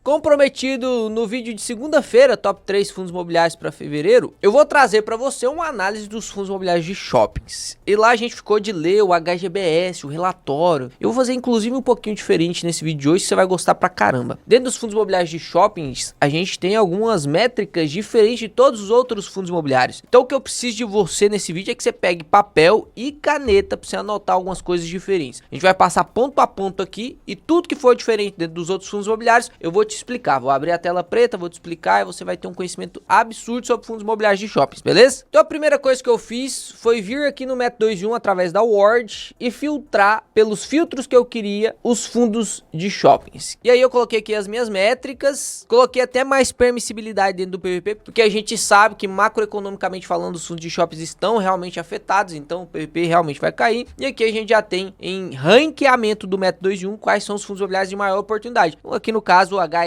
Comprometido no vídeo de segunda-feira, top 3 fundos imobiliários para fevereiro, eu vou trazer para você uma análise dos fundos imobiliários de shoppings. E lá a gente ficou de ler o HGBS, o relatório. Eu vou fazer inclusive um pouquinho diferente nesse vídeo de hoje, você vai gostar pra caramba. Dentro dos fundos imobiliários de shoppings, a gente tem algumas métricas diferentes de todos os outros fundos imobiliários. Então o que eu preciso de você nesse vídeo é que você pegue papel e caneta para você anotar algumas coisas diferentes. A gente vai passar ponto a ponto aqui e tudo que for diferente dentro dos outros fundos imobiliários, eu vou te explicar. Vou abrir a tela preta, vou te explicar e você vai ter um conhecimento absurdo sobre fundos imobiliários de shoppings, beleza? Então a primeira coisa que eu fiz foi vir aqui no método 2 em 1 através da Word e filtrar pelos filtros que eu queria os fundos de shoppings. E aí eu coloquei aqui as minhas métricas, coloquei até mais permissibilidade dentro do PVP, porque a gente sabe que macroeconomicamente falando os fundos de shoppings estão realmente afetados, então o PVP realmente vai cair. E aqui a gente já tem em ranqueamento do método 2 em 1 quais são os fundos imobiliários de maior oportunidade. Então, aqui no caso o HSML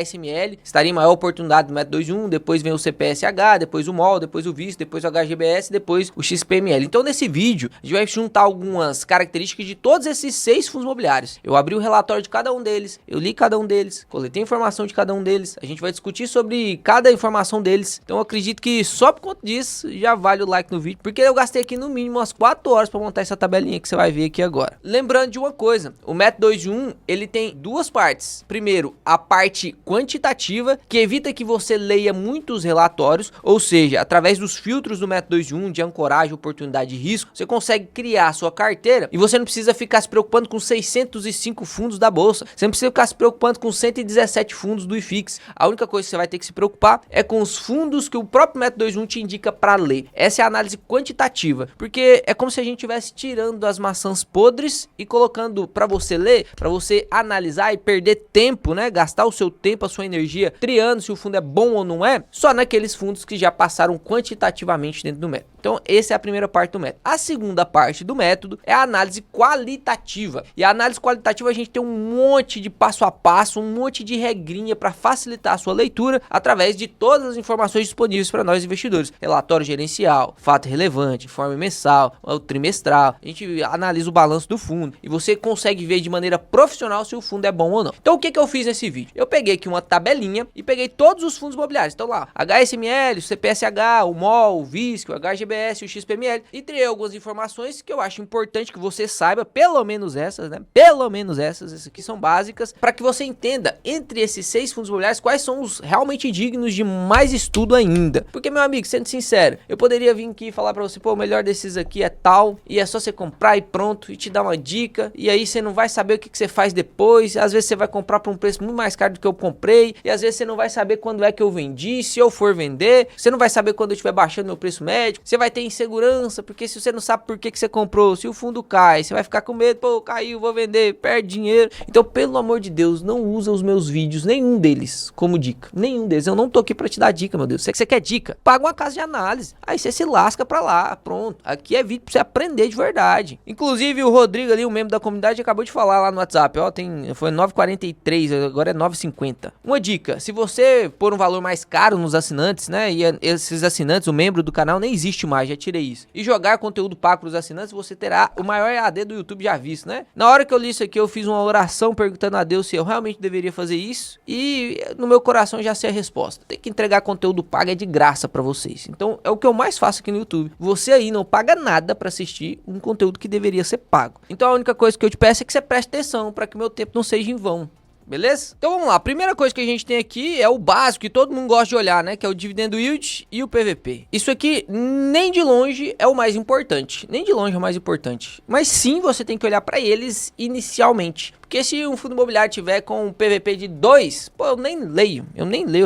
estaria em maior oportunidade do método 2 em 1, depois vem o CPSH, depois o MOL, depois o VISC, depois o HGBS, depois o XPML. Então nesse vídeo a gente vai juntar algumas características de todos esses 6 fundos imobiliários. Eu abri o relatório de cada um deles, eu li cada um deles, coletei informação de cada um deles, a gente vai discutir sobre cada informação deles. Então eu acredito que só por conta disso já vale o like no vídeo, porque eu gastei aqui no mínimo umas 4 horas para montar essa tabelinha que você vai ver aqui agora. Lembrando de uma coisa, o método 2 em 1 ele tem duas partes. Primeiro, a parte quantitativa, que evita que você leia muitos relatórios, ou seja, através dos filtros do método 2 em 1 de ancoragem, oportunidade e risco, você consegue criar a sua carteira e você não precisa ficar se preocupando com 605 fundos da bolsa, você não precisa ficar se preocupando com 117 fundos do IFIX. A única coisa que você vai ter que se preocupar é com os fundos que o próprio método 2 em 1 te indica para ler. Essa é a análise quantitativa, porque é como se a gente estivesse tirando as maçãs podres e colocando para você ler, para você analisar e perder tempo, né? Gastar o seu tempo, a sua energia, triando se o fundo é bom ou não é, só naqueles fundos que já passaram quantitativamente dentro do método. Então essa é a primeira parte do método. A segunda parte do método é a análise qualitativa. E a análise qualitativa a gente tem um monte de passo a passo, um monte de regrinha para facilitar a sua leitura através de todas as informações disponíveis para nós investidores. Relatório gerencial, fato relevante, informe mensal, trimestral. A gente analisa o balanço do fundo e você consegue ver de maneira profissional se o fundo é bom ou não. Então o que eu fiz nesse vídeo? Eu peguei aqui uma tabelinha e peguei todos os fundos imobiliários. Então lá, HSML, o CPSH, o MOL, o VISC, o HGBS, o XPML. E tirei algumas informações que eu acho importante que você saiba, pelo menos essas, né? Pelo menos essas aqui são básicas, para que você entenda entre esses 6 fundos imobiliários quais são os realmente dignos de mais estudo ainda. Porque, meu amigo, sendo sincero, eu poderia vir aqui e falar para você, pô, o melhor desses aqui é tal, e é só você comprar e pronto, e te dar uma dica, e aí você não vai saber o que você faz depois. Às vezes você vai comprar por um preço muito mais caro do que eu comprei, e às vezes você não vai saber quando é que eu vendi, se eu for vender, você não vai saber quando eu estiver baixando meu preço médio, você vai ter insegurança, porque se você não sabe por que você comprou, se o fundo cai, você vai ficar com medo, pô, caiu, vou vender, perde dinheiro. Então, pelo amor de Deus, não usa os meus vídeos, nenhum deles, como dica, nenhum deles. Eu não tô aqui pra te dar dica, meu Deus. Você quer dica? Paga uma casa de análise, aí você se lasca pra lá, pronto. Aqui é vídeo pra você aprender de verdade. Inclusive, o Rodrigo ali, um membro da comunidade, acabou de falar lá no WhatsApp, ó, foi 9,43, agora é 9,50. Uma dica, se você pôr um valor mais caro nos assinantes, né, e esses assinantes, o membro do canal nem existe mais, já tirei isso, e jogar conteúdo pago pros assinantes, você terá o maior EAD do YouTube já visto, né? Na hora que eu li isso aqui, eu fiz uma oração perguntando a Deus se eu realmente deveria fazer isso, e no meu coração já sei a resposta. Tem que entregar conteúdo pago, é de graça pra vocês. Então é o que eu mais faço aqui no YouTube. Você aí não paga nada pra assistir um conteúdo que deveria ser pago. Então a única coisa que eu te peço é que você preste atenção para que o meu tempo não seja em vão. Beleza? Então vamos lá, a primeira coisa que a gente tem aqui é o básico que todo mundo gosta de olhar, né? Que é o dividendo yield e o PVP. Isso aqui nem de longe é o mais importante, nem de longe é o mais importante. Mas sim, você tem que olhar para eles inicialmente. Porque se um fundo imobiliário tiver com um PVP de 2, pô, eu nem leio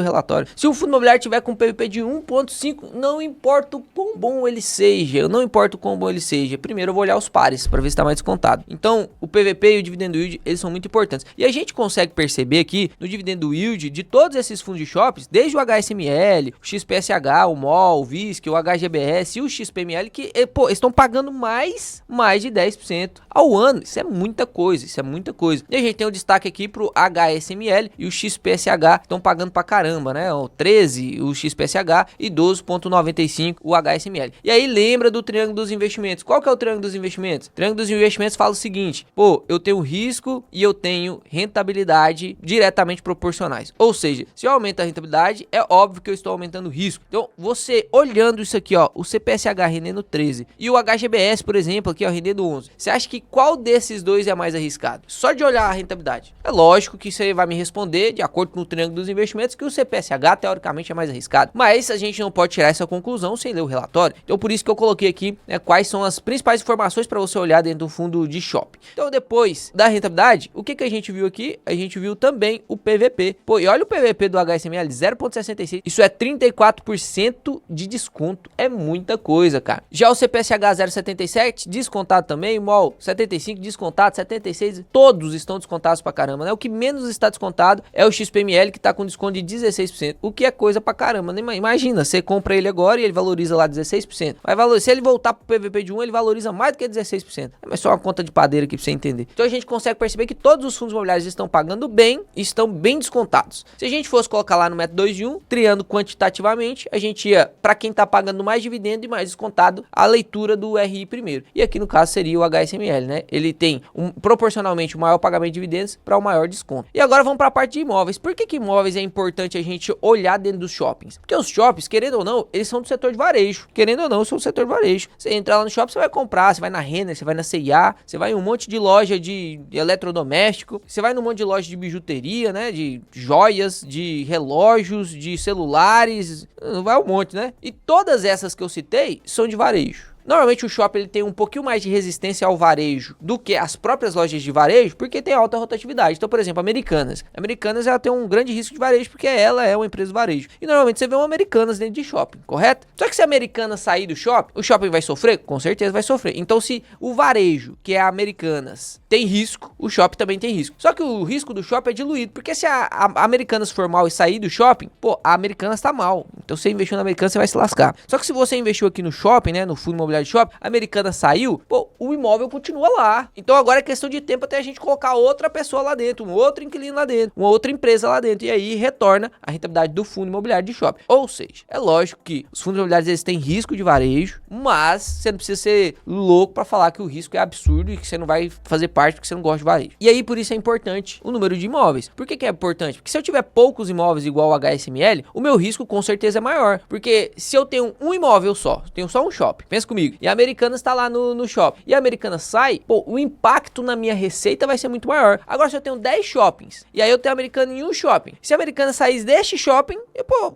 o relatório. Se um fundo imobiliário tiver com um PVP de 1,5, não importa o quão bom ele seja, eu não importa o quão bom ele seja. Primeiro eu vou olhar os pares para ver se está mais descontado. Então, o PVP e o dividendo yield, eles são muito importantes. E a gente consegue perceber aqui no dividendo yield de todos esses fundos de shoppings, desde o HSML, o XPSH, o MOL, o VISC, o HGBS e o XPML, que, pô, estão pagando mais de 10% ao ano. Isso é muita coisa, isso é muita coisa. coisa. E a gente tem um destaque aqui pro HSML e o XPSH, estão pagando pra caramba, né? O 13 o XPSH e 12,95 o HSML. E aí lembra do triângulo dos investimentos. Qual que é o triângulo dos investimentos? O triângulo dos investimentos fala o seguinte: pô, eu tenho risco e eu tenho rentabilidade diretamente proporcionais. Ou seja, se eu aumento a rentabilidade, é óbvio que eu estou aumentando o risco. Então, você olhando isso aqui, ó, o CPSH rendendo 13 e o HGBS, por exemplo, aqui, ó, rendendo 11. Você acha que qual desses dois é mais arriscado? Só de olhar a rentabilidade. É lógico que você vai me responder, de acordo com o triângulo dos investimentos, que o CPSH teoricamente é mais arriscado. Mas a gente não pode tirar essa conclusão sem ler o relatório. Então, por isso que eu coloquei aqui, né, quais são as principais informações para você olhar dentro do fundo de shopping. Então, depois da rentabilidade, o que a gente viu aqui? A gente viu também o PVP. Pô, e olha o PVP do HSML, 0,66. Isso é 34% de desconto. É muita coisa, cara. Já o CPSH 0,77, descontado também. MOL 75, descontado. 76, todos estão descontados pra caramba, né? O que menos está descontado é o XPML, que tá com desconto de 16%. O que é coisa pra caramba, né? Imagina, você compra ele agora e ele valoriza lá 16%. Se ele voltar pro PVP de 1, ele valoriza mais do que 16%. É só uma conta de padeiro aqui pra você entender. Então a gente consegue perceber que todos os fundos imobiliários estão pagando bem e estão bem descontados. Se a gente fosse colocar lá no método 2 de 1, triando quantitativamente, a gente ia para quem tá pagando mais dividendo e mais descontado, a leitura do RI primeiro. E aqui no caso seria o HSML, né? Ele tem proporcionalmente o maior pagamento de dividendos para o maior desconto. E agora vamos para a parte de imóveis. Por que imóveis é importante a gente olhar dentro dos shoppings? Porque os shoppings, querendo ou não, eles são do setor de varejo. Querendo ou não, são do setor de varejo. Você entra lá no shopping, você vai comprar, você vai na Renner, você vai na C&A, você vai em um monte de loja de eletrodoméstico, você vai num monte de loja de bijuteria, né? De joias, de relógios, de celulares, vai um monte, né? E todas essas que eu citei são de varejo. Normalmente o shopping ele tem um pouquinho mais de resistência ao varejo do que as próprias lojas de varejo, porque tem alta rotatividade. Então, por exemplo, Americanas. Americanas ela tem um grande risco de varejo porque ela é uma empresa de varejo. E normalmente você vê uma Americanas dentro de shopping, correto? Só que se a Americanas sair do shopping, o shopping vai sofrer? Com certeza vai sofrer. Então, se o varejo, que é a Americanas, tem risco, o shopping também tem risco. Só que o risco do shopping é diluído, porque se a Americanas for mal e sair do shopping, pô, a Americanas tá mal. Então, se você investiu na Americanas, você vai se lascar. Só que se você investiu aqui no shopping, né, no fundo imobiliário de shopping, a Americanas saiu, pô, o imóvel continua lá. Então agora é questão de tempo até a gente colocar outra pessoa lá dentro, um outro inquilino lá dentro, uma outra empresa lá dentro, e aí retorna a rentabilidade do fundo imobiliário de shopping. Ou seja, é lógico que os fundos imobiliários eles têm risco de varejo, mas você não precisa ser louco para falar que o risco é absurdo e que você não vai fazer parte porque você não gosta de varejo. E aí por isso é importante o número de imóveis. Por que é importante? Porque se eu tiver poucos imóveis igual o HSML, o meu risco com certeza é maior. Porque se eu tenho um imóvel só, tenho só um shopping, pensa comigo, e a Americanas está lá no shopping e a Americanas sai, pô, o impacto na minha receita vai ser muito maior. Agora, se eu tenho 10 shoppings e aí eu tenho a Americanas em um shopping, se a Americanas sair deste shopping, pô,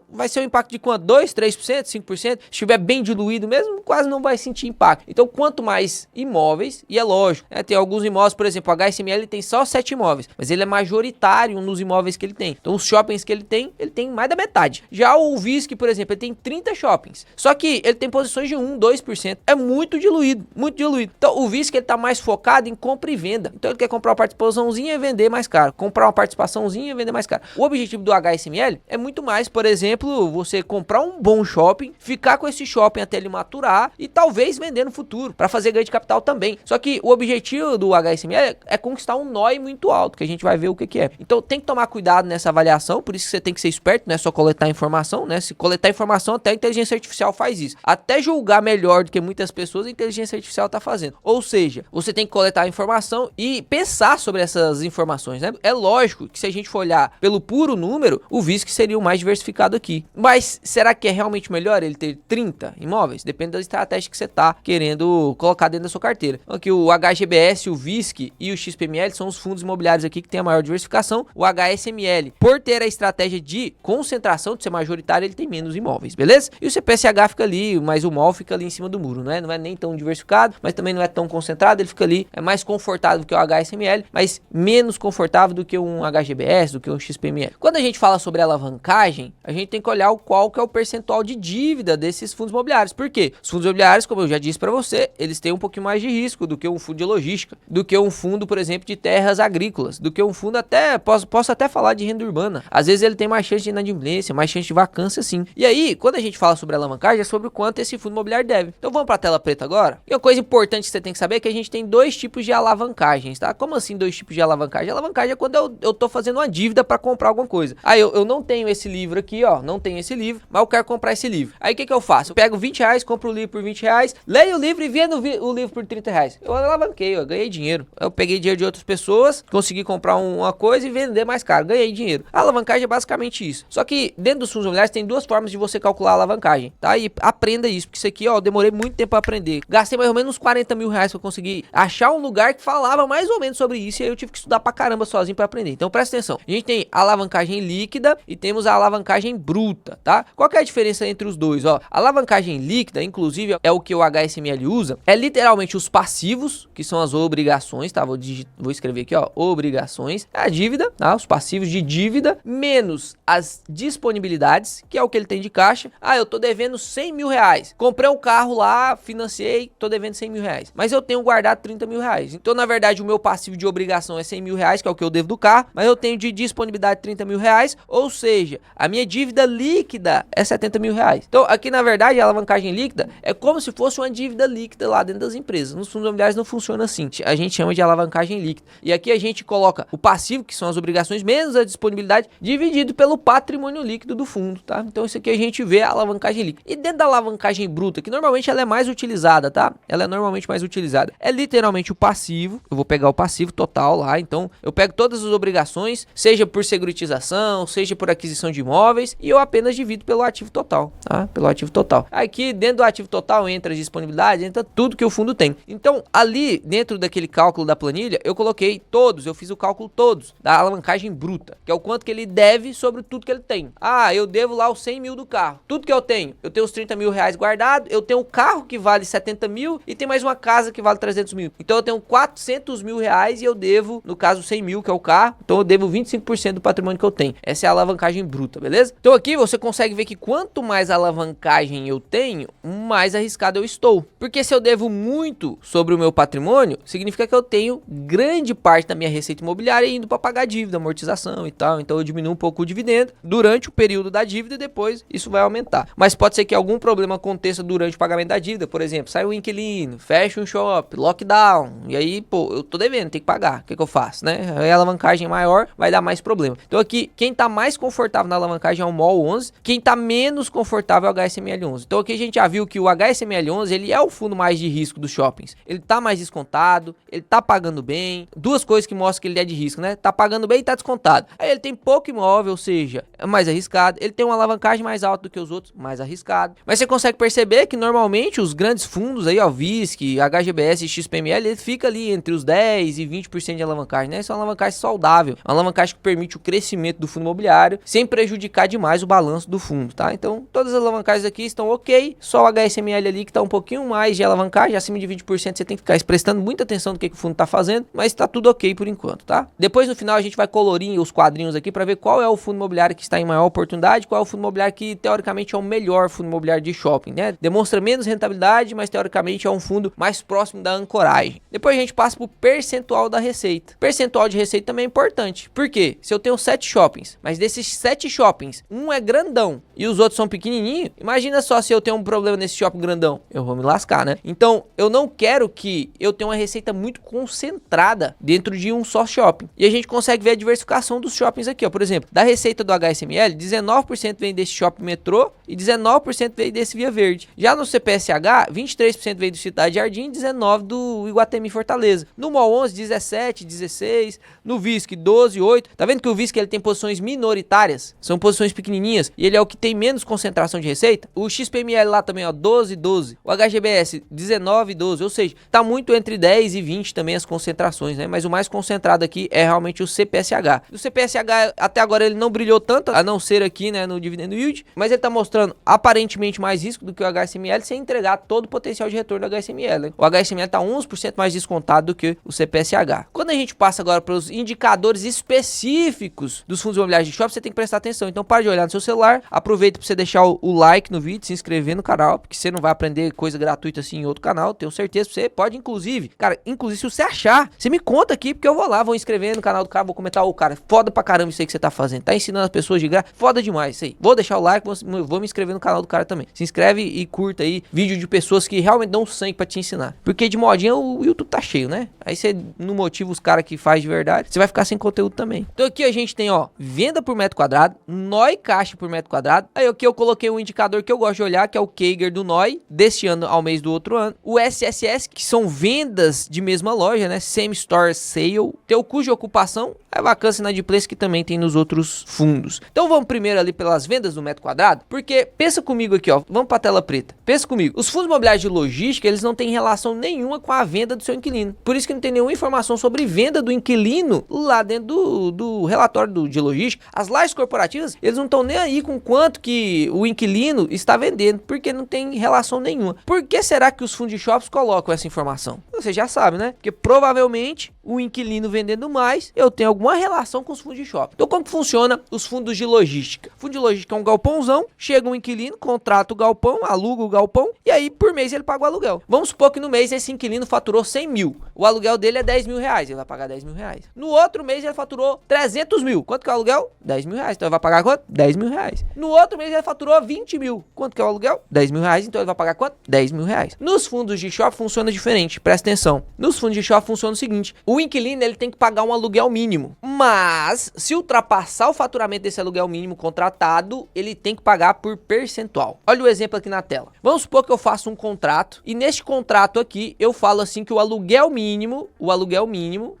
vai ser um impacto de quanto? 2, 3%, 5%? Se estiver bem diluído mesmo, quase não vai sentir impacto. Então, quanto mais imóveis, e é lógico, né, tem alguns imóveis, por exemplo, o HSML tem só 7 imóveis, mas ele é majoritário nos imóveis que ele tem. Então, os shoppings que ele tem mais da metade. Já o VISC, por exemplo, ele tem 30 shoppings, só que ele tem posições de 1, 2%. É muito diluído, muito diluído. Então o VISC ele tá mais focado em compra e venda. Então ele quer comprar uma participaçãozinha e vender mais caro. Comprar uma participaçãozinha e vender mais caro. O objetivo do HSML é muito mais, por exemplo, você comprar um bom shopping, ficar com esse shopping até ele maturar e talvez vender no futuro, para fazer ganho de capital também. Só que o objetivo do HSML é conquistar um NOI muito alto, que a gente vai ver o que é. Então tem que tomar cuidado nessa avaliação, por isso que você tem que ser esperto, não é só coletar informação, né? Se coletar informação, até a inteligência artificial faz isso. Até julgar melhor do que muitas pessoas, a inteligência artificial está fazendo. Ou seja, você tem que coletar a informação e pensar sobre essas informações, né? É lógico que se a gente for olhar pelo puro número, o VISC seria o mais diversificado aqui. Mas será que é realmente melhor ele ter 30 imóveis? Depende da estratégia que você está querendo colocar dentro da sua carteira. Aqui o HGBS, o VISC e o XPML são os fundos imobiliários aqui que tem a maior diversificação. O HSML, por ter a estratégia de concentração, de ser majoritário, ele tem menos imóveis, beleza? E o CPSH fica ali, mas o MOL fica ali em cima do muro, né? Não é nem tão diversificado, mas também não é tão concentrado, ele fica ali, é mais confortável que o HSML, mas menos confortável do que um HGBS, do que um XPML. Quando a gente fala sobre alavancagem, a gente tem que olhar qual que é o percentual de dívida desses fundos imobiliários. Por quê? Os fundos imobiliários, como eu já disse para você, eles têm um pouquinho mais de risco do que um fundo de logística, do que um fundo, por exemplo, de terras agrícolas, do que um fundo até, posso até falar de renda urbana. Às vezes ele tem mais chance de inadimplência, mais chance de vacância, sim. E aí, quando a gente fala sobre alavancagem, é sobre o quanto esse fundo imobiliário deve. Então vamos pra tela preta agora. E uma coisa importante que você tem que saber é que a gente tem dois tipos de alavancagens, tá? Como assim dois tipos de alavancagem? Alavancagem é quando eu tô fazendo uma dívida pra comprar alguma coisa. Aí eu não tenho esse livro aqui, ó, não tenho esse livro, mas eu quero comprar esse livro. Aí o que eu faço? Eu pego 20 reais, compro o livro por 20 reais, leio o livro e vendo o livro por 30 reais. Eu alavanquei, eu ganhei dinheiro. Eu peguei dinheiro de outras pessoas, consegui comprar uma coisa e vender mais caro, ganhei dinheiro. A alavancagem é basicamente isso. Só que dentro dos fundos imobiliários tem duas formas de você calcular a alavancagem, tá? E aprenda isso, porque isso aqui, ó, eu demorei muito tempo pra aprender. Gastei mais ou menos uns 40 mil reais pra conseguir achar um lugar que falava mais ou menos sobre isso, e aí eu tive que estudar pra caramba sozinho pra aprender. Então presta atenção. A gente tem a alavancagem líquida e temos a alavancagem bruta, tá? Qual que é a diferença entre os dois, ó? A alavancagem líquida, inclusive, é o que o HSML usa, é literalmente os passivos, que são as obrigações, tá? Vou escrever aqui, ó, obrigações, é a dívida, tá? Os passivos de dívida, menos as disponibilidades, que é o que ele tem de caixa. Ah, eu tô devendo 100 mil reais. Comprei um carro lá, financiei, tô devendo 100 mil reais. Mas eu tenho guardado 30 mil reais. Então, na verdade, o meu passivo de obrigação é 100 mil reais, que é o que eu devo do carro, mas eu tenho de disponibilidade 30 mil reais, ou seja, a minha dívida líquida é 70 mil reais. Então, aqui, na verdade, a alavancagem líquida é como se fosse uma dívida líquida lá dentro das empresas. Nos fundos imobiliários não funciona assim. A gente chama de alavancagem líquida. E aqui a gente coloca o passivo, que são as obrigações, menos a disponibilidade, dividido pelo patrimônio líquido do fundo, tá? Então, isso aqui a gente vê a alavancagem líquida. E dentro da alavancagem bruta, que normalmente ela é mais utilizada, tá? Ela é normalmente mais utilizada. É literalmente o passivo. Eu vou pegar o passivo total lá. Então, eu pego todas as obrigações, seja por securitização, seja por aquisição de imóveis, e eu apenas divido pelo ativo total, tá? Pelo ativo total. Aqui, dentro do ativo total, entra as disponibilidades, entra tudo que o fundo tem. Então, ali, dentro daquele cálculo da planilha, eu coloquei todos, eu fiz o cálculo todos da alavancagem bruta, que é o quanto que ele deve sobre tudo que ele tem. Ah, eu devo lá os 100 mil do carro. Tudo que eu tenho os 30 mil reais guardado, eu tenho um carro que vale 70 mil e tem mais uma casa que vale 300 mil. Então, eu tenho 400 mil reais e eu devo, no caso, 100 mil, que é o carro. Então, eu devo 25% do patrimônio que eu tenho. Essa é a alavancagem bruta, beleza? Então, aqui você consegue ver que quanto mais alavancagem eu tenho, mais arriscado eu estou. Porque se eu devo muito sobre o meu patrimônio, significa que eu tenho grande parte da minha receita imobiliária indo para pagar dívida, amortização e tal. Então, eu diminuo um pouco o dividendo durante o período da dívida e depois isso vai aumentar. Mas pode ser que algum problema aconteça durante o pagamento da dívida. Por exemplo, sai um inquilino, fecha um shopping, lockdown, e aí, pô, eu tô devendo, tem que pagar. O que eu faço, né? Aí a alavancagem maior vai dar mais problema. Então aqui, quem tá mais confortável na alavancagem é o MOL 11, quem tá menos confortável é o HSML 11. Então aqui a gente já viu que o HSML 11, ele é o fundo mais de risco dos shoppings. Ele tá mais descontado, ele tá pagando bem. Duas coisas que mostram que ele é de risco, né? Tá pagando bem e tá descontado. Aí ele tem pouco imóvel, ou seja, é mais arriscado. Ele tem uma alavancagem mais alta do que os outros, mais arriscado. Mas você consegue perceber que normalmente os grandes fundos aí, ó, VISC, HGBS e XPML, ele fica ali entre os 10 e 20% de alavancagem, né? Isso é uma alavancagem saudável, uma alavancagem que permite o crescimento do fundo imobiliário sem prejudicar demais o balanço do fundo, tá? Então, todas as alavancagens aqui estão ok, só o HSML ali que tá um pouquinho mais de alavancagem, acima de 20% você tem que ficar prestando muita atenção no que o fundo tá fazendo, mas tá tudo ok por enquanto, tá? Depois, no final, a gente vai colorir os quadrinhos aqui para ver qual é o fundo imobiliário que está em maior oportunidade, qual é o fundo imobiliário que, teoricamente, é o melhor fundo imobiliário de shopping, né? Demonstra menos rentabilidade, mas, teoricamente, é um fundo mais próximo da ancoragem. Depois a gente passa pro percentual da receita. Percentual de receita também é importante. Por quê? Se eu tenho 7 shoppings, mas desses 7 shoppings, um é grandão e os outros são pequenininhos, imagina só se eu tenho um problema nesse shopping grandão. Eu vou me lascar, né? Então, eu não quero que eu tenha uma receita muito concentrada dentro de um só shopping. E a gente consegue ver a diversificação dos shoppings aqui, ó. Por exemplo, da receita do HSML, 19% vem desse shopping metrô e 19% vem desse Via Verde. Já no CPSH, 23% veio do Cidade Jardim, 19% do Iguatemi Fortaleza. No MOL 11, 17, 16. No VISC, 12, 8. Tá vendo que o VISC ele tem posições minoritárias? São posições pequenininhas. E ele é o que tem menos concentração de receita. O XPML lá também, ó, 12, 12. O HGBS, 19, 12. Ou seja, tá muito entre 10 e 20 também as concentrações, né? Mas o mais concentrado aqui é realmente o CPSH. O CPSH, até agora, ele não brilhou tanto, a não ser aqui, né, no Dividend Yield. Mas ele tá mostrando aparentemente mais risco do que o HSML sem entregar todo o potencial de retorno do HSML, né? O HSML tá 11% mais descontado do que o CPSH. Quando a gente passa agora para os indicadores específicos dos fundos imobiliários de shopping, você tem que prestar atenção. Então, para de olhar no seu celular, aproveita aproveita pra você deixar o like no vídeo, se inscrever no canal, porque você não vai aprender coisa gratuita assim em outro canal, tenho certeza. Você pode, inclusive, cara, inclusive se você achar, você me conta aqui, porque eu vou lá, vou inscrever no canal do cara, vou comentar, cara, foda pra caramba isso aí que você tá fazendo, tá ensinando as pessoas de graça, foda demais isso aí. Vou deixar o like, vou me inscrever no canal do cara também. Se inscreve e curta aí vídeo de pessoas que realmente dão sangue pra te ensinar. Porque de modinha o YouTube tá cheio, né? Aí você não motiva os caras que faz de verdade, você vai ficar sem conteúdo também. Então aqui a gente tem, ó, venda por metro quadrado, NOI caixa por metro quadrado. Aí aqui eu coloquei um indicador que eu gosto de olhar, que é o Kager do NOI, deste ano ao mês do outro ano. O SSS, que são vendas de mesma loja, né? Same Store Sale. Tem o custo de ocupação, a vacância inadimplência, que também tem nos outros fundos. Então vamos primeiro ali pelas vendas do metro quadrado, porque pensa comigo aqui, ó, vamos pra tela preta. Pensa comigo, os fundos imobiliários de logística, eles não têm relação nenhuma com a venda do seu inquilino. Por isso que não tem nenhuma informação sobre venda do inquilino lá dentro do relatório de logística. As lajes corporativas, eles não estão nem aí com quanto que o inquilino está vendendo, porque não tem relação nenhuma. Por que será que os fundos de shoppings colocam essa informação? Você já sabe, né? Porque provavelmente o inquilino vendendo mais, eu tenho alguma relação com os fundos de shopping. Então como que funciona os fundos de logística? Fundo de logística é um galpãozão, chega um inquilino, contrata o galpão, aluga o galpão e aí por mês ele paga o aluguel. Vamos supor que no mês esse inquilino faturou 100 mil. O aluguel dele é 10 mil reais, ele vai pagar 10 mil reais. No outro mês ele faturou 300 mil. Quanto que é o aluguel? 10 mil reais. Então ele vai pagar quanto? 10 mil reais. No outro mês ele faturou 20 mil. Quanto que é o aluguel? 10 mil reais. Então ele vai pagar quanto? 10 mil reais. Nos fundos de shopping funciona diferente. Presta atenção. Nos fundos de shopping funciona o seguinte. O inquilino ele tem que pagar um aluguel mínimo. Mas se ultrapassar o faturamento desse aluguel mínimo contratado, ele tem que pagar por percentual. Olha o exemplo aqui na tela. Vamos supor que eu faço um contrato e neste contrato aqui eu falo assim que o aluguel mínimo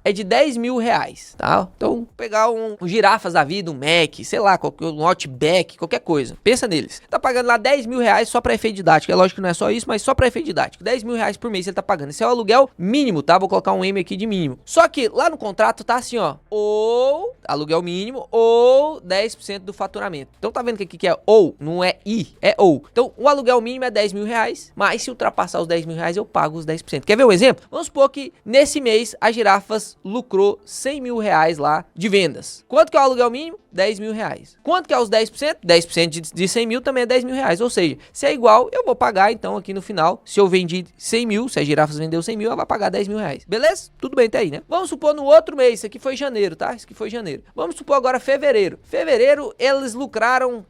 é de 10 mil reais, tá? Então, pegar um girafas da vida, um Mac, sei lá, um Outback, qualquer coisa. Pensa neles. Tá pagando lá 10 mil reais só pra efeito didático. É lógico que não é só isso, mas só pra efeito didático. 10 mil reais por mês ele tá pagando. Esse é o aluguel mínimo, tá? Vou colocar um M aqui de mínimo. Só que lá no contrato tá assim, ó. Ou aluguel mínimo ou 10% do faturamento. Então tá vendo que aqui que é ou, não é I, é ou. Então o aluguel mínimo é 10 mil reais, mas se ultrapassar os 10 mil reais eu pago os 10%. Quer ver um exemplo? Vamos supor que nesse mês a Girafas lucrou 100 mil reais lá de vendas. Quanto que é o aluguel mínimo? 10 mil reais. Quanto que é os 10%? 10% de 100 mil também é 10 mil reais. Ou seja, se é igual, eu vou pagar então aqui no final. Se eu vendi 100 mil, se a Girafas vendeu 100 mil, ela vai pagar 10 mil reais. Beleza? Tudo bem até aí, né? Vamos supor no outro mês, isso aqui foi janeiro, tá? Isso aqui foi janeiro. Vamos supor agora fevereiro. Fevereiro, eles lucraram,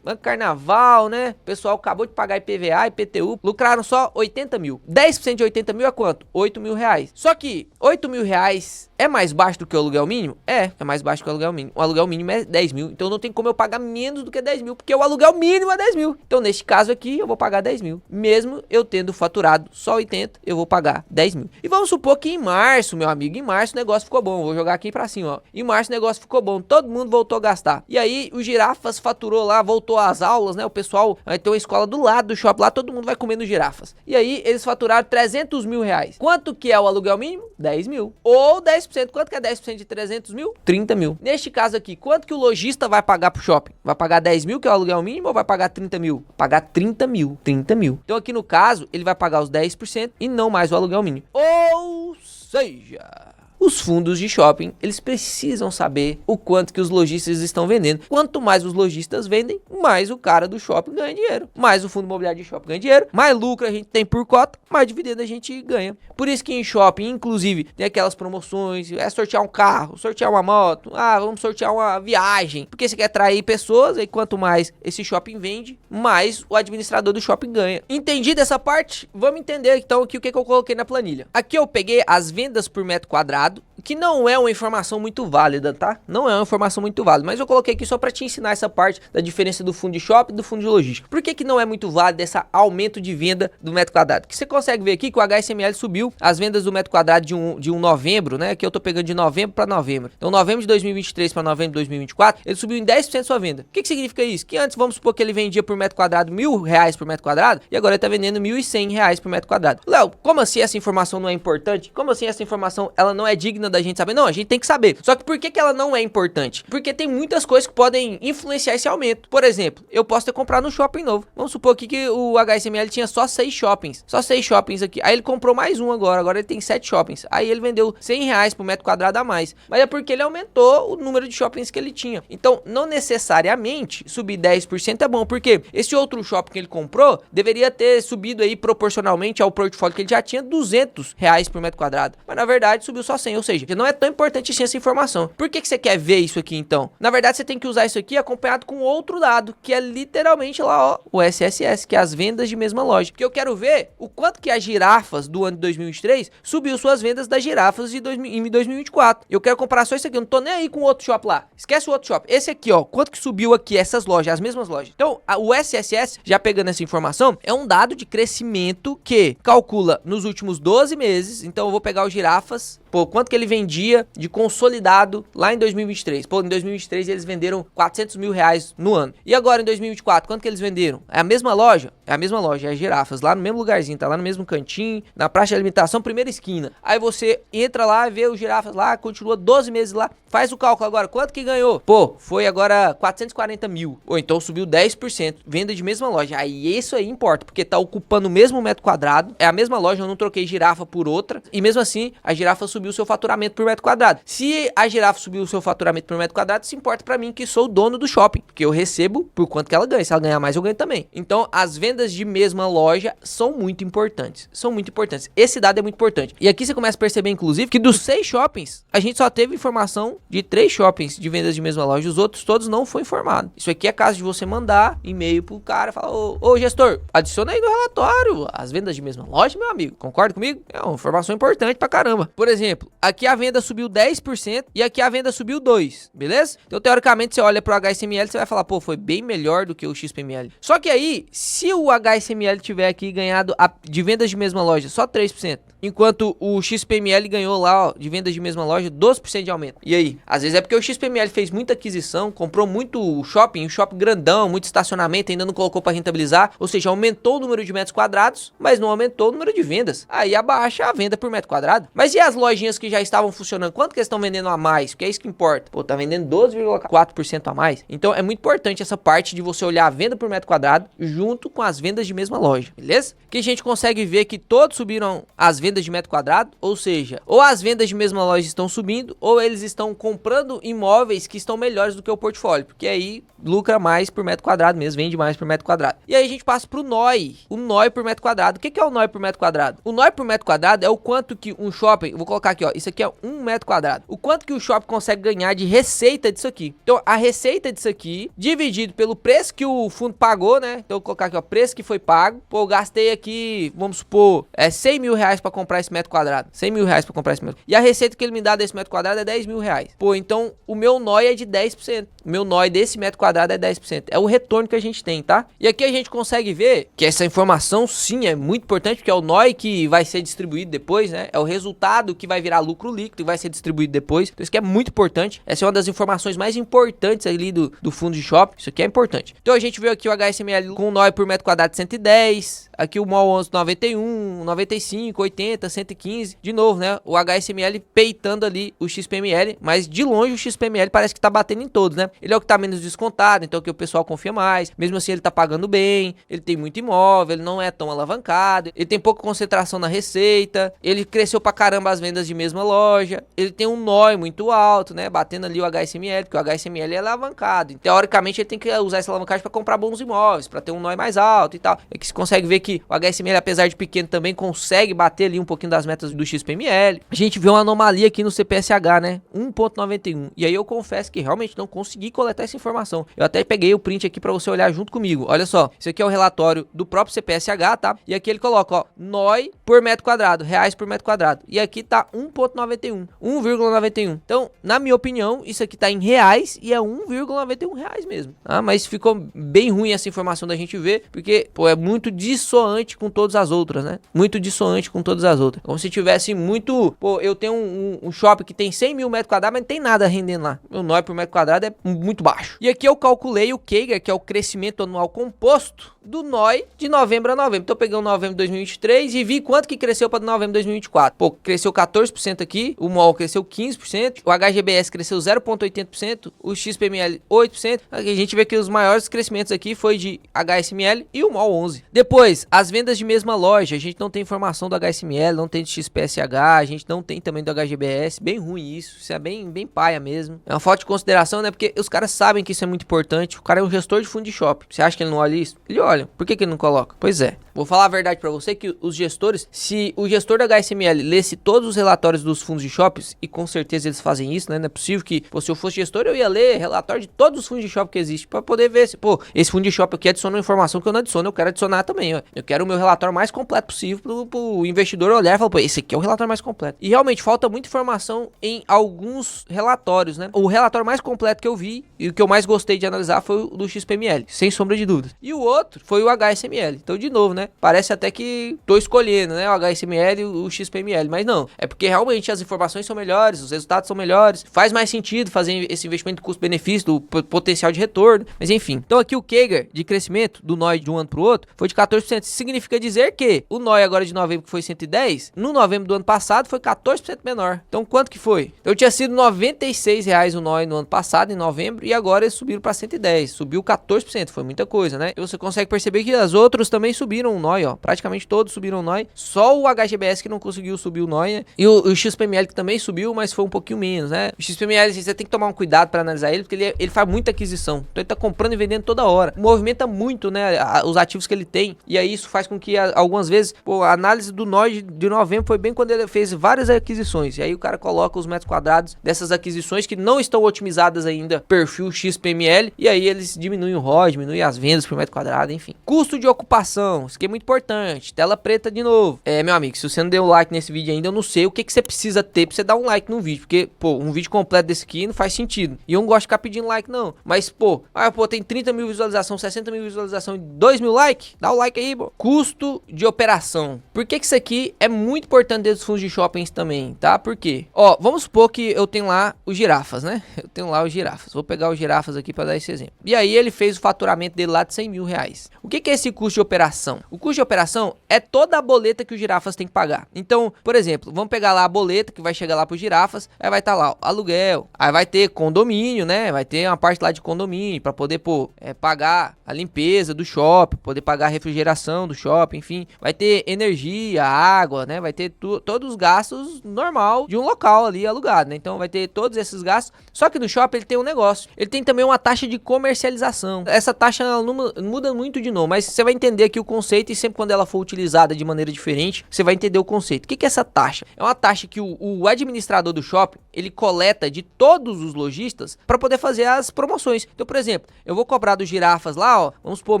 carnaval, né? O pessoal acabou de pagar IPVA, IPTU, lucraram só 80 mil. 10% de 80 mil é quanto? 8 mil reais. Só que 8 mil reais é mais baixo do que o aluguel mínimo? É mais baixo que o aluguel mínimo. O aluguel mínimo é 10 mil, então não tem como eu pagar menos do que 10 mil, porque o aluguel mínimo é 10 mil. Então neste caso aqui eu vou pagar 10 mil. Mesmo eu tendo faturado só 80, eu vou pagar 10 mil. E vamos supor que em março, meu amigo, em março o negócio ficou bom. Vou jogar aqui pra cima, ó. Em março o negócio ficou bom, todo mundo voltou a gastar. E aí o Girafas faturou lá, voltou às aulas, né? O pessoal vai ter uma escola do lado do shopping lá, todo mundo vai comendo Girafas. E aí eles faturaram 300 mil reais. Quanto que é o aluguel mínimo? 10 mil. Ou 10%. Quanto que é 10% de 300 mil? 30 mil. Neste caso aqui, quanto que o lojista vai pagar pro shopping? Vai pagar 10 mil, que é o aluguel mínimo, ou vai pagar 30 mil? Vai pagar 30 mil. 30 mil. Então aqui no caso, ele vai pagar os 10% e não mais o aluguel mínimo. Ou seja, os fundos de shopping, eles precisam saber o quanto que os lojistas estão vendendo. Quanto mais os lojistas vendem, mais o cara do shopping ganha dinheiro. Mais o fundo imobiliário de shopping ganha dinheiro, mais lucro a gente tem por cota, mais dividendo a gente ganha. Por isso que em shopping, inclusive, tem aquelas promoções, é sortear um carro, sortear uma moto, vamos sortear uma viagem, porque você quer atrair pessoas, e quanto mais esse shopping vende, mais o administrador do shopping ganha. Entendido essa parte? Vamos entender então aqui o que eu coloquei na planilha. Aqui eu peguei as vendas por metro quadrado, que não é uma informação muito válida, tá? Não é uma informação muito válida, mas eu coloquei aqui só para te ensinar essa parte da diferença do fundo de shopping e do fundo de logística. Por que não é muito válido esse aumento de venda do metro quadrado? Porque você consegue ver aqui que o HSML subiu as vendas do metro quadrado de um novembro, né? Aqui eu tô pegando de novembro para novembro. Então novembro de 2023 para novembro de 2024, ele subiu em 10% sua venda. O que significa isso? Que antes, vamos supor que ele vendia por metro quadrado R$1.000 por metro quadrado e agora ele tá vendendo R$1.100 por metro quadrado. Léo, como assim essa informação não é importante? Como assim essa informação ela não é digna da gente saber. Não, a gente tem que saber. Só que por que ela não é importante? Porque tem muitas coisas que podem influenciar esse aumento. Por exemplo, eu posso ter comprado um shopping novo. Vamos supor aqui que o HSML tinha só 6 shoppings. Só 6 shoppings aqui. Aí ele comprou mais um agora. Agora ele tem 7 shoppings. Aí ele vendeu R$100 por metro quadrado a mais. Mas é porque ele aumentou o número de shoppings que ele tinha. Então, não necessariamente subir 10% é bom. Porque esse outro shopping que ele comprou deveria ter subido aí proporcionalmente ao portfólio que ele já tinha R$200 por metro quadrado. Mas na verdade subiu só 100. Ou seja, não é tão importante assim essa informação. Por que você quer ver isso aqui então? Na verdade, você tem que usar isso aqui acompanhado com outro dado, que é literalmente lá, ó, o SSS, que é as vendas de mesma loja. Porque eu quero ver o quanto que as girafas do ano de 2023 subiu suas vendas das girafas em 2024. Eu quero comparar só isso aqui, eu não tô nem aí com o outro shopping lá. Esquece o outro shopping. Esse aqui, ó, quanto que subiu aqui essas lojas, as mesmas lojas. Então, o SSS, já pegando essa informação, é um dado de crescimento que calcula nos últimos 12 meses. Então, eu vou pegar os girafas, pô, quanto que ele vendia de consolidado lá em 2023. Pô, em 2023 eles venderam R$400 mil no ano. E agora em 2024, quanto que eles venderam? É a mesma loja? É a mesma loja, é as girafas, lá no mesmo lugarzinho, tá lá no mesmo cantinho, na praça de alimentação, primeira esquina. Aí você entra lá, vê os girafas lá, continua 12 meses lá, faz o cálculo agora, quanto que ganhou? Pô, foi agora 440 mil. Ou então subiu 10%, venda de mesma loja. Aí isso aí importa, porque tá ocupando o mesmo metro quadrado, é a mesma loja, eu não troquei girafa por outra, e mesmo assim, a girafa subiu o seu faturamento por metro quadrado. Se a girafa subiu o seu faturamento por metro quadrado, isso importa pra mim, que sou o dono do shopping, porque eu recebo por quanto que ela ganha. Se ela ganhar mais, eu ganho também. Então, as vendas de mesma loja são muito importantes. São muito importantes. Esse dado é muito importante. E aqui você começa a perceber, inclusive, que dos 6 shoppings, a gente só teve informação de 3 shoppings de vendas de mesma loja. Os outros todos não foi informado. Isso aqui é caso de você mandar e-mail pro cara e falar, ô gestor, adiciona aí no relatório as vendas de mesma loja, meu amigo. Concorda comigo? É uma informação importante pra caramba. Por exemplo, aqui a venda subiu 10% e aqui a venda subiu 2%, beleza? Então, teoricamente, você olha pro HSML, você vai falar, pô, foi bem melhor do que o XPML. Só que aí, se o HSML tiver aqui ganhado de vendas de mesma loja só 3%, enquanto o XPML ganhou lá, ó, de vendas de mesma loja 12% de aumento. E aí? Às vezes é porque o XPML fez muita aquisição, comprou muito shopping, um shopping grandão, muito estacionamento, ainda não colocou para rentabilizar, ou seja, aumentou o número de metros quadrados, mas não aumentou o número de vendas. Aí abaixa a venda por metro quadrado. Mas e as lojinhas que já estavam funcionando? Quanto que eles estão vendendo a mais? Porque é isso que importa. Pô, tá vendendo 12,4% a mais. Então é muito importante essa parte de você olhar a venda por metro quadrado junto com as vendas de mesma loja, beleza? Que a gente consegue ver que todos subiram as vendas de metro quadrado, ou seja, ou as vendas de mesma loja estão subindo, ou eles estão comprando imóveis que estão melhores do que o portfólio, porque aí lucra mais por metro quadrado mesmo, vende mais por metro quadrado. E aí a gente passa pro NOI, o NOI por metro quadrado. O que é o NOI por metro quadrado? O NOI por metro quadrado é o quanto que um shopping, eu vou colocar aqui, ó, isso aqui é 1 metro quadrado. O quanto que o shopping consegue ganhar de receita disso aqui. Então, a receita disso aqui, dividido pelo preço que o fundo pagou, né? Então, eu vou colocar aqui, ó, preço que foi pago. Pô, eu gastei aqui, vamos supor, R$100 mil pra comprar esse metro quadrado. R$100 mil pra comprar esse metro. E a receita que ele me dá desse metro quadrado é R$10 mil. Pô, então, o meu NOI é de 10%. O meu NOI desse metro quadrado é 10%. É o retorno que a gente tem, tá? E aqui a gente consegue ver que essa informação, sim, é muito importante, porque é o NOI que vai ser distribuído depois, né? É o resultado que vai virar lucro líquido e vai ser distribuído depois. Então, isso aqui é muito importante. Essa é uma das informações mais importantes ali do fundo de shopping. Isso aqui é importante. Então, a gente viu aqui o HSML com o NOI por metro quadrado de 110. Aqui o MOL 11 91, 95, 80, 115. De novo, né? O HSML peitando ali o XPML, mas de longe o XPML parece que tá batendo em todos, né? Ele é o que tá menos descontado, então é o que o pessoal confia mais. Mesmo assim, ele tá pagando bem, ele tem muito imóvel, ele não é tão alavancado, ele tem pouca concentração na receita, ele cresceu pra caramba as vendas de mesma loja, ele tem um NOI muito alto, né? Batendo ali o HSML, porque o HSML é alavancado. Então, teoricamente, ele tem que usar essa alavancagem pra comprar bons imóveis, pra ter um NOI mais alto e tal. É que se consegue ver que o HSML, apesar de pequeno, também consegue bater ali um pouquinho das metas do XPML. A gente vê uma anomalia aqui no CPSH, né? 1,91. E aí eu confesso que realmente não consegui coletar essa informação. Eu até peguei o print aqui pra você olhar junto comigo. Olha só, isso aqui é o relatório do próprio CPSH, tá? E aqui ele coloca, ó, NOI por metro quadrado, reais por metro quadrado. E aqui tá 1,91. 1,91. Então, na minha opinião, isso aqui tá em reais e é 1,91 reais mesmo. Ah, mas ficou bem ruim essa informação da gente ver, porque, pô, é muito dissoante com todas as outras, né? Muito dissoante com todas as outras. Como se tivesse muito... Pô, eu tenho um shopping que tem 100 mil metros quadrados, mas não tem nada rendendo lá. Meu NOI por metro quadrado é muito baixo. E aqui eu calculei o CAGR, que é o crescimento anual composto do NOI de novembro a novembro. Então eu peguei o novembro de 2023 e vi quanto que cresceu para novembro de 2024. Pô, cresceu 14% aqui aqui, o MOL cresceu 15%, o HGBS cresceu 0,80%, o XPML 8%. A gente vê que os maiores crescimentos aqui foi de HSML e o MOL 11%. Depois, as vendas de mesma loja, a gente não tem informação do HSML, não tem de XPSH, a gente não tem também do HGBS, bem ruim isso é bem paia mesmo. É uma falta de consideração, né, porque os caras sabem que isso é muito importante, o cara é um gestor de fundo de shopping, você acha que ele não olha isso? Ele olha, por que ele não coloca? Pois é, vou falar a verdade pra você que os gestores, se o gestor da HSML lesse todos os relatórios dos fundos de shoppings, e com certeza eles fazem isso, né, não é possível que, pô, se eu fosse gestor eu ia ler relatório de todos os fundos de shopping que existem, pra poder ver se, pô, esse fundo de shopping aqui adiciona uma informação que eu não adiciono, eu quero adicionar também, ó. Eu quero o meu relatório mais completo possível pro investidor olhar e falar, pô, esse aqui é o relatório mais completo. E realmente falta muita informação em alguns relatórios, né? O relatório mais completo que eu vi e o que eu mais gostei de analisar foi o do XPML, sem sombra de dúvidas. E o outro foi o HSML. Então, de novo, né? Parece até que tô escolhendo, né? O HSML e o XPML, mas não. É porque realmente as informações são melhores, os resultados são melhores, faz mais sentido fazer esse investimento de custo-benefício, do potencial de retorno, mas enfim. Então aqui o CAGR de crescimento do NOI de um ano pro outro foi de 14%. Isso significa dizer que o NOI agora de novembro, que foi 110, no novembro do ano passado foi 14% menor. Então quanto que foi? Eu tinha sido R$96 o NOI no ano passado, em novembro, e agora eles subiram para 110, subiu 14%, foi muita coisa, né? E você consegue perceber que as outras também subiram o NOI, ó, praticamente todos subiram o NOI, só o HGBS que não conseguiu subir o NOI, né? E o XPML que também subiu, mas foi um pouquinho menos, né? O XPML, você tem que tomar um cuidado para analisar ele, porque ele faz muita aquisição, então ele tá comprando e vendendo toda hora, movimenta muito, né, os ativos que ele tem, e aí isso faz com que algumas vezes, pô, a análise do NOI de novembro foi bem quando ele fez várias aquisições, e aí o cara coloca os metros quadrados dessas aquisições que não estão otimizadas ainda, perfil XPML, e aí eles diminuem o ROI, diminuem as vendas por metro quadrado, enfim. Custo de ocupação, isso aqui é muito importante, tela preta de novo. Meu amigo, se você não deu like nesse vídeo ainda, eu não sei o que você precisa ter pra você dar um like no vídeo, porque, pô, um vídeo completo desse aqui não faz sentido, e eu não gosto de ficar pedindo like não, mas, pô, tem 30 mil visualizações, 60 mil visualizações, 2 mil likes, dá o like aí, pô. Custo de operação, por que isso aqui é muito importante dentro dos fundos de shoppings também, tá? Por quê? Ó, vamos supor que eu tenho lá os girafas, né? Eu tenho lá os girafas, vou pegar os girafas aqui para dar esse exemplo. E aí ele fez o faturamento dele lá de 100 mil reais. O que é esse custo de operação? O custo de operação é toda a boleta que os girafas têm que pagar. Então, por exemplo, vamos pegar lá a boleta que vai chegar lá para os girafas, aí vai estar lá o aluguel, aí vai ter condomínio, né? Vai ter uma parte lá de condomínio para poder, pô, pagar a limpeza do shopping, poder pagar a refrigeração do shopping, enfim, vai ter energia, água, né? Vai ter todos os gastos normal de um local ali alugado, né? Então vai ter todos esses gastos. Só que no shopping ele tem um negócio. Ele tem também uma taxa de comercialização. Essa taxa ela não muda muito de novo, mas você vai entender aqui o conceito e sempre quando ela for utilizada de maneira diferente, você vai entender o conceito. O que é essa taxa? É uma taxa que o administrador do shopping, ele coleta de todos os lojistas para poder fazer as promoções. Então, por exemplo, eu vou cobrar dos girafas lá, ó, vamos supor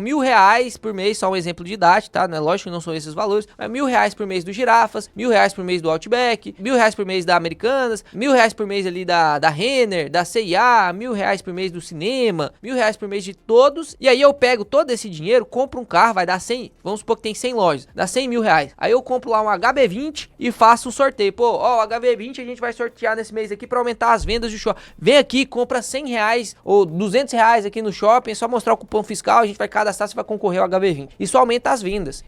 R$1.000 por mês, só um exemplo didático, tá? Né? Lógico que não são esses valores, mas R$1.000 por mês dos girafas, R$1.000 por mês do Outback, R$1.000 por mês da Americanas, R$1.000 por mês ali da Renner, da C&A, R$1.000 por mês do cinema, R$1.000 por mês de todos, e aí eu pego todo esse dinheiro, compro um carro, vai dar 100, vamos supor que tem 100 lojas, dá 100 mil reais, aí eu compro lá um HB20 e faço um sorteio, pô, ó, o HB20 a gente vai sortear nesse mês aqui pra aumentar as vendas do shopping, vem aqui, compra R$100 ou R$200 aqui no shopping, é só mostrar o cupom fiscal, a gente vai cadastrar, você vai concorrer ao HB20, isso aumenta as vendas,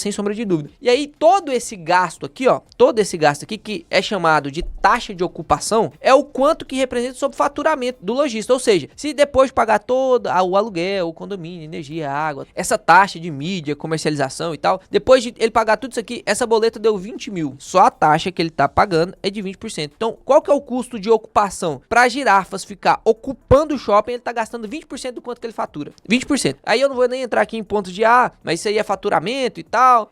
sem sombra de dúvida, e aí todo esse gasto aqui, ó, todo esse gasto aqui que é chamado de taxa de ocupação, é o quanto que representa sobre o faturamento do lojista, ou seja, se depois de pagar todo o aluguel, o condomínio, energia, água, essa taxa de mídia, comercialização e tal, depois de ele pagar tudo isso aqui, essa boleta deu 20 mil, só a taxa que ele tá pagando é de 20%, então qual que é o custo de ocupação? Para girafas ficar ocupando o shopping, ele tá gastando 20% do quanto que ele fatura, 20%, aí eu não vou nem entrar aqui em pontos de, mas isso aí é faturamento e tal,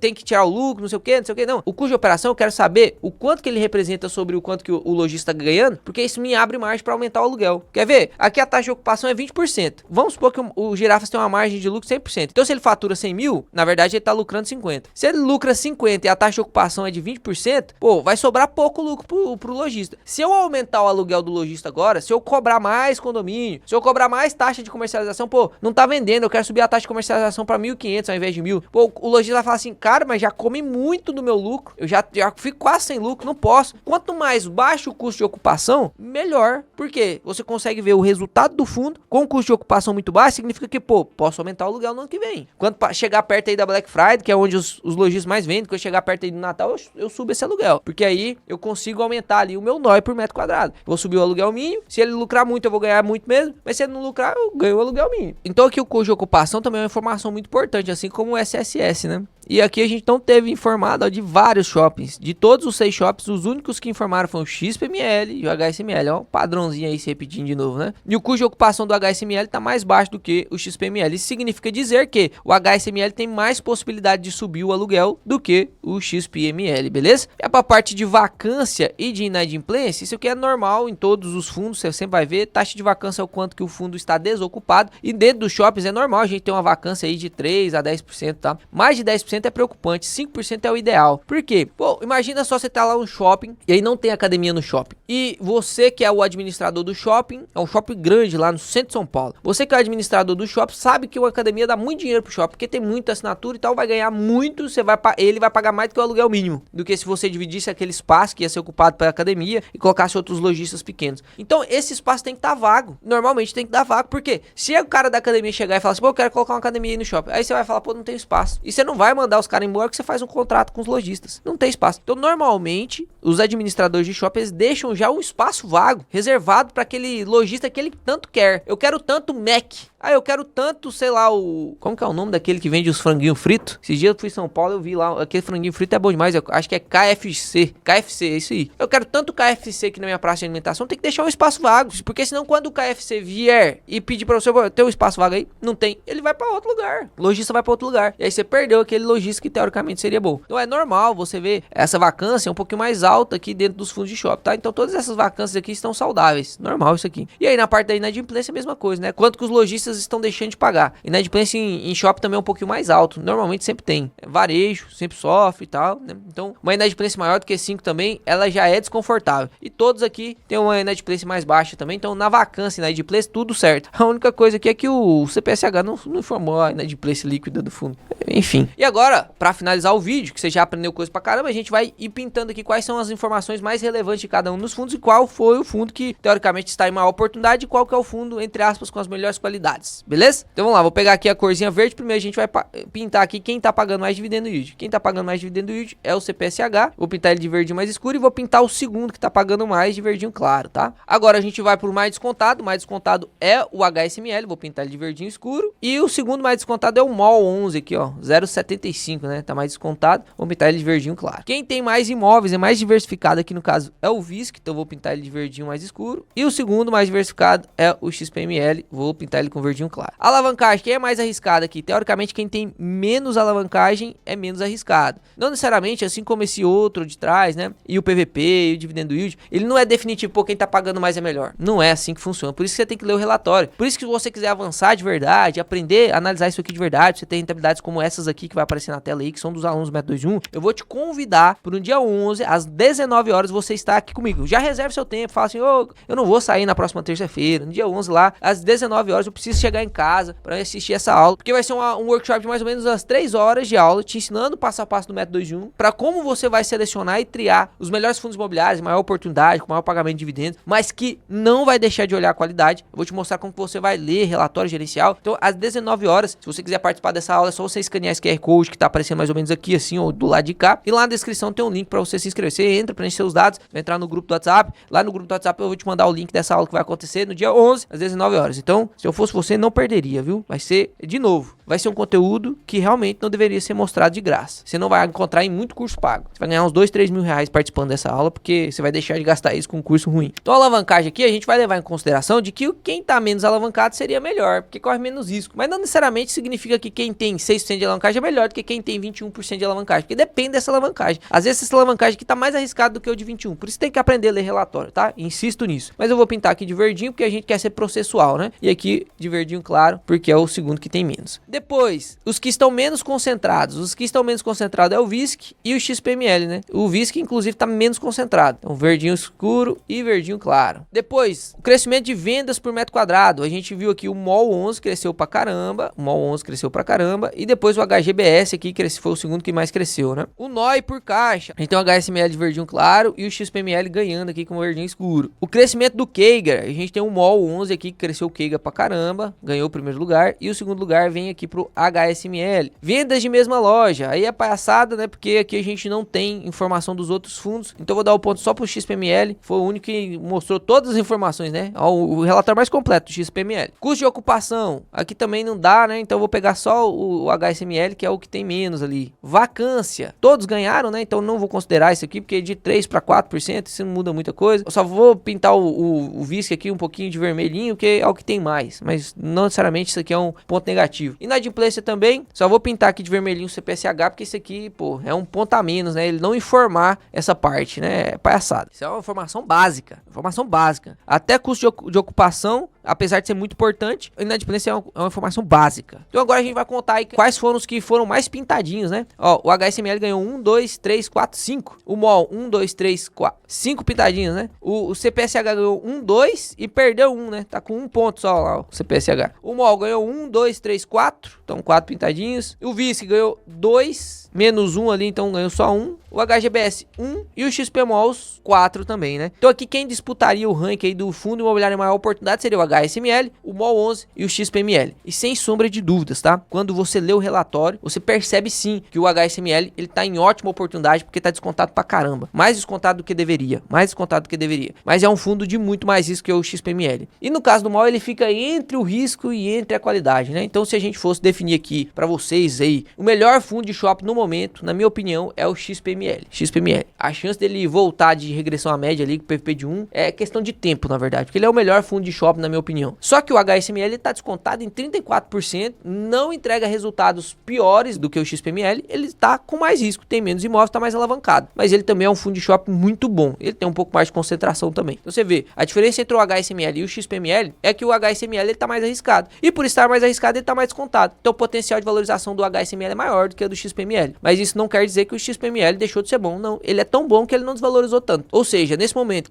tem que tirar o lucro, não sei o que, não, o custo de operação eu quero saber o quanto que ele representa sobre o quanto que o lojista tá ganhando, porque isso me abre margem para aumentar o aluguel. Quer ver? Aqui a taxa de ocupação é 20%. Vamos supor que o girafas tem uma margem de lucro 100%. Então se ele fatura 100 mil, na verdade ele tá lucrando 50. Se ele lucra 50 e a taxa de ocupação é de 20%, pô, vai sobrar pouco lucro pro lojista. Se eu aumentar o aluguel do lojista agora, se eu cobrar mais condomínio, se eu cobrar mais taxa de comercialização, pô, não tá vendendo, eu quero subir a taxa de comercialização para 1.500 ao invés de 1.000. Pô, o lojista vai falar assim, cara, mas já come muito do meu lucro, eu já fico quase sem lucro, não posso. Quanto mais baixo o custo de ocupação, melhor, porque você consegue ver o resultado do fundo com custo de ocupação muito baixo, significa que, pô, posso aumentar o aluguel no ano que vem. Quando chegar perto aí da Black Friday, que é onde os lojistas mais vendem, quando chegar perto aí do Natal, eu subo esse aluguel. legal, porque aí eu consigo aumentar ali o meu NOI por metro quadrado. Vou subir o aluguel mínimo, se ele lucrar muito eu vou ganhar muito mesmo, mas se ele não lucrar eu ganho o aluguel mínimo. Então aqui o custo de ocupação também é uma informação muito importante, assim como o SSS, né? E aqui a gente não teve informado ó, de vários shoppings. De todos os 6 shoppings, os únicos que informaram foram o XPML e o HSML. Ó, padrãozinho aí se repetindo de novo, né? E o custo de ocupação do HSML está mais baixo do que o XPML. Isso significa dizer que o HSML tem mais possibilidade de subir o aluguel do que o XPML, beleza? É para a parte de vacância e de inadimplência, isso aqui é normal em todos os fundos, você sempre vai ver. Taxa de vacância é o quanto que o fundo está desocupado. E dentro dos shoppings é normal a gente ter uma vacância aí de 3 a 10%, tá? Mais de 10% é preocupante, 5% é o ideal. Por quê? Pô, imagina só você tá lá no shopping e aí não tem academia no shopping. E você que é o administrador do shopping, é um shopping grande lá no centro de São Paulo. Você que é o administrador do shopping sabe que uma academia dá muito dinheiro pro shopping, porque tem muita assinatura e tal, vai ganhar muito, ele vai pagar mais do que o aluguel mínimo, do que se você dividisse aquele espaço que ia ser ocupado pela academia e colocasse outros lojistas pequenos. Então esse espaço tem que estar vago. Normalmente tem que dar vago, porque se o cara da academia chegar e falar assim, pô, eu quero colocar uma academia aí no shopping, aí você vai falar, pô, não tem espaço. E você não vai mandar os caras embora, que você faz um contrato com os lojistas. Não tem espaço. Então, normalmente, os administradores de shopping eles deixam já um espaço vago, reservado para aquele lojista que ele tanto quer. Eu quero tanto Mac. Ah, eu quero tanto, sei lá, como que é o nome daquele que vende os franguinhos fritos? Esses dias eu fui em São Paulo, eu vi lá, aquele franguinho frito é bom demais, eu acho que é KFC. KFC, é isso aí. Eu quero tanto KFC aqui na minha praça de alimentação, tem que deixar um espaço vago. Porque senão quando o KFC vier e pedir pra você, tem um espaço vago aí? Não tem. Ele vai pra outro lugar. O lojista vai pra outro lugar. E aí você perdeu aquele lojista que teoricamente seria bom. Então é normal você ver essa vacância um pouquinho mais alta aqui dentro dos fundos de shopping, tá? Então todas essas vacâncias aqui estão saudáveis. Normal isso aqui. E aí na parte da inadimplência é a mesma coisa, né? Quanto que os lojistas estão deixando de pagar. Inadimplência em shopping também é um pouquinho mais alto. Normalmente sempre tem. Varejo, sempre sofre e tal, né? Então uma inadimplência maior do que 5 também, ela já é desconfortável. E todos aqui tem uma inadimplência mais baixa também. Então na vacância, inadimplência, tudo certo. A única coisa aqui é que o CPSH não informou a inadimplência líquida do fundo. Enfim. E agora, pra finalizar o vídeo, que você já aprendeu coisa pra caramba, a gente vai ir pintando aqui quais são as informações mais relevantes de cada um dos fundos e qual foi o fundo que teoricamente está em maior oportunidade e qual que é o fundo, entre aspas, com as melhores qualidades. Beleza? Então vamos lá, vou pegar aqui a corzinha verde. Primeiro a gente vai pintar aqui quem tá pagando mais dividendo yield. Quem tá pagando mais dividendo yield é o CPSH. Vou pintar ele de verdinho mais escuro e vou pintar o segundo que tá pagando mais de verdinho claro, tá? Agora a gente vai pro mais descontado. O mais descontado é o HSML. Vou pintar ele de verdinho escuro. E o segundo mais descontado é o MOL 11 aqui, ó. 0,75, né? Tá mais descontado. Vou pintar ele de verdinho claro. Quem tem mais imóveis, é mais diversificado aqui no caso, é o VISC. Então vou pintar ele de verdinho mais escuro. E o segundo mais diversificado é o XPML. Vou pintar ele com verdinho claro. Alavancagem, quem é mais arriscado aqui? Teoricamente, quem tem menos alavancagem é menos arriscado. Não necessariamente, assim como esse outro de trás, né? E o PVP, e o dividendo yield, ele não é definitivo, pô, quem tá pagando mais é melhor. Não é assim que funciona. Por isso que você tem que ler o relatório. Por isso que se você quiser avançar de verdade, aprender a analisar isso aqui de verdade, você ter rentabilidades como essas aqui que vai aparecer na tela aí, que são dos alunos do Método 21, eu vou te convidar para no dia 11, às 19 horas, você estar aqui comigo. Já reserve seu tempo, fala assim, ô, eu não vou sair na próxima terça-feira, no dia 11 lá, às 19 horas, eu preciso chegar em casa para assistir essa aula, porque vai ser um workshop de mais ou menos umas 3 horas de aula, te ensinando passo a passo do Método 21, para como você vai selecionar e triar os melhores fundos imobiliários, maior oportunidade, com maior pagamento de dividendos, mas que não vai deixar de olhar a qualidade. Eu vou te mostrar como que você vai ler relatório gerencial. Então, às 19 horas, se você quiser participar dessa aula, é só você escanear esse QR Code que tá aparecendo mais ou menos aqui, assim, ou do lado de cá, e lá na descrição tem um link para você se inscrever. Você entra, preenche seus dados, vai entrar no grupo do WhatsApp. Lá no grupo do WhatsApp eu vou te mandar o link dessa aula que vai acontecer no dia 11, às 19 horas. Então, se eu fosse você, não perderia, viu? Vai ser, de novo, vai ser um conteúdo que realmente não deveria ser mostrado de graça. Você não vai encontrar em muito curso pago. Você vai ganhar uns 2, 3 mil reais participando dessa aula, porque você vai deixar de gastar isso com um curso ruim. Então, a alavancagem aqui, a gente vai levar em consideração de que quem tá menos alavancado seria melhor, porque corre menos risco. Mas não necessariamente significa que quem tem 6% de alavancagem é melhor do que quem tem 21% de alavancagem, porque depende dessa alavancagem. Às vezes essa alavancagem aqui tá mais arriscada do que o de 21, por isso tem que aprender a ler relatório, tá? Insisto nisso. Mas eu vou pintar aqui de verdinho, porque a gente quer ser processual, né? E aqui de verdinho claro, porque é o segundo que tem menos. Depois, os que estão menos concentrados. Os que estão menos concentrados é o VISC e o XPML, né? O VISC, inclusive, tá menos concentrado. Então, verdinho escuro e verdinho claro. Depois, o crescimento de vendas por metro quadrado. A gente viu aqui o MOL 11 cresceu pra caramba. O MOL 11 cresceu pra caramba. E depois o HGBS HSBS aqui foi o segundo que mais cresceu, né? O NOI por caixa, a gente tem o HSML de verdinho claro e o XPML ganhando aqui com o verdinho escuro. O crescimento do Keiger, a gente tem o MOL 11 aqui que cresceu o Keiger pra caramba, ganhou o primeiro lugar, e o segundo lugar vem aqui pro HSML. Vendas de mesma loja, aí é palhaçada, né? Porque aqui a gente não tem informação dos outros fundos, então eu vou dar o ponto só pro XPML, foi o único que mostrou todas as informações, né? O relatório mais completo do XPML. Custo de ocupação, aqui também não dá, né? Então eu vou pegar só o HSML, que é o que tem menos ali. Vacância, todos ganharam, né? Então não vou considerar isso aqui, porque de 3 para 4%, isso não muda muita coisa. Eu só vou pintar o VISC aqui um pouquinho de vermelhinho, que é o que tem mais, mas não necessariamente isso aqui é um ponto negativo. Inadimplência também, só vou pintar aqui de vermelhinho o CPSH, porque isso aqui, pô, é um ponto a menos, né? Ele não informar essa parte, né? É palhaçada. Isso é uma informação básica, Até custo de ocupação, apesar de ser muito importante, a inadimplência é uma informação básica. Então agora a gente vai contar aí quais foram os que foram mais pintadinhos, né? Ó, o HSML ganhou 1, 2, 3, 4, 5. O MOL, 1, 2, 3, 4, 5 pintadinhos, né? O CPSH ganhou 1, 2 e perdeu 1, né? Tá com 1 ponto só lá o CPSH. O MOL ganhou 1, 2, 3, 4. Então 4 pintadinhos. O VISC ganhou 2, menos 1 ali, então ganhou só 1. O HGBS 1 e o XPMOLs 4 também, né? Então aqui quem disputaria o ranking aí do fundo imobiliário em maior oportunidade seria o HSML, o MOL 11 e o XPML. E sem sombra de dúvidas, tá? Quando você lê o relatório, você percebe sim que o HSML ele tá em ótima oportunidade porque tá descontado pra caramba. Mais descontado do que deveria, Mas é um fundo de muito mais risco que o XPML. E no caso do MOL ele fica entre o risco e entre a qualidade, né? Então se a gente fosse definir aqui pra vocês aí, o melhor fundo de shopping no momento, na minha opinião, é o XPML. A chance dele voltar de regressão à média ali com o PVP de 1 é questão de tempo, na verdade, porque ele é o melhor fundo de shopping, na minha opinião. Só que o HSML está descontado em 34%, não entrega resultados piores do que o XPML, ele está com mais risco, tem menos imóveis, está mais alavancado. Mas ele também é um fundo de shopping muito bom, ele tem um pouco mais de concentração também. Então você vê, a diferença entre o HSML e o XPML é que o HSML está mais arriscado. E por estar mais arriscado, ele está mais descontado. Então o potencial de valorização do HSML é maior do que o do XPML. Mas isso não quer dizer que o XPML deixou de ser bom, não. Ele é tão bom que ele não desvalorizou tanto. Ou seja, nesse momento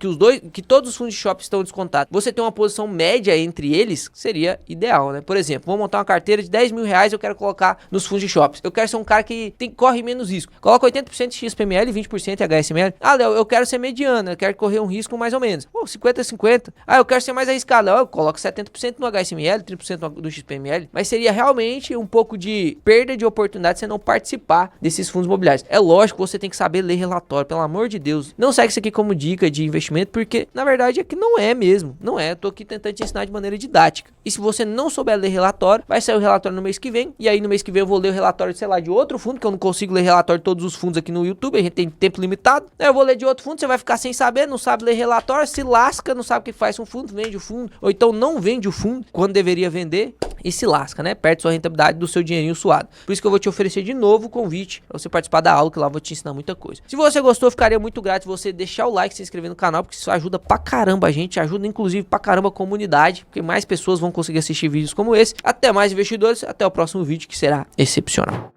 que todos os fundos de shopping estão descontados, você tem uma posição média entre eles, seria ideal, né? Por exemplo, vou montar uma carteira de 10 mil reais, eu quero colocar nos fundos de shopping. Eu quero ser um cara que corre menos risco. Coloca 80% de XPML e 20% de HSML. Ah, Léo, eu quero ser mediano, eu quero correr um risco mais ou menos. Pô, 50-50. Ah, eu quero ser mais arriscado. Eu coloco 70% no HSML, 30% no XPML. Mas seria realmente um pouco de perda de oportunidade você não participar desses fundos imobiliários. É lógico que você tem que saber ler relatório, pelo amor de Deus. Não segue isso aqui como dica de investimento, porque na verdade é que não é mesmo. Não é, eu tô aqui tentando te ensinar de maneira didática. E se você não souber ler relatório, vai sair o relatório no mês que vem, e aí no mês que vem eu vou ler o relatório, sei lá, de outro fundo, que eu não consigo ler relatório de todos os fundos aqui no YouTube, a gente tem tempo limitado. Eu vou ler de outro fundo, você vai ficar sem saber, não sabe ler relatório, se lasca, não sabe o que faz um fundo, vende o fundo, ou então não vende o fundo quando deveria vender, e se lasca, né? Perde sua rentabilidade do seu dinheirinho suado. Por isso que eu vou te oferecer de novo o convite pra você participar da aula, que lá eu vou te ensinar muita coisa. Se você gostou, ficaria muito grato se você deixar o like, se inscrever no canal, porque isso ajuda pra caramba a gente, ajuda inclusive pra caramba a comunidade, porque mais pessoas vão conseguir assistir vídeos como esse. Até mais, investidores, até o próximo vídeo que será excepcional.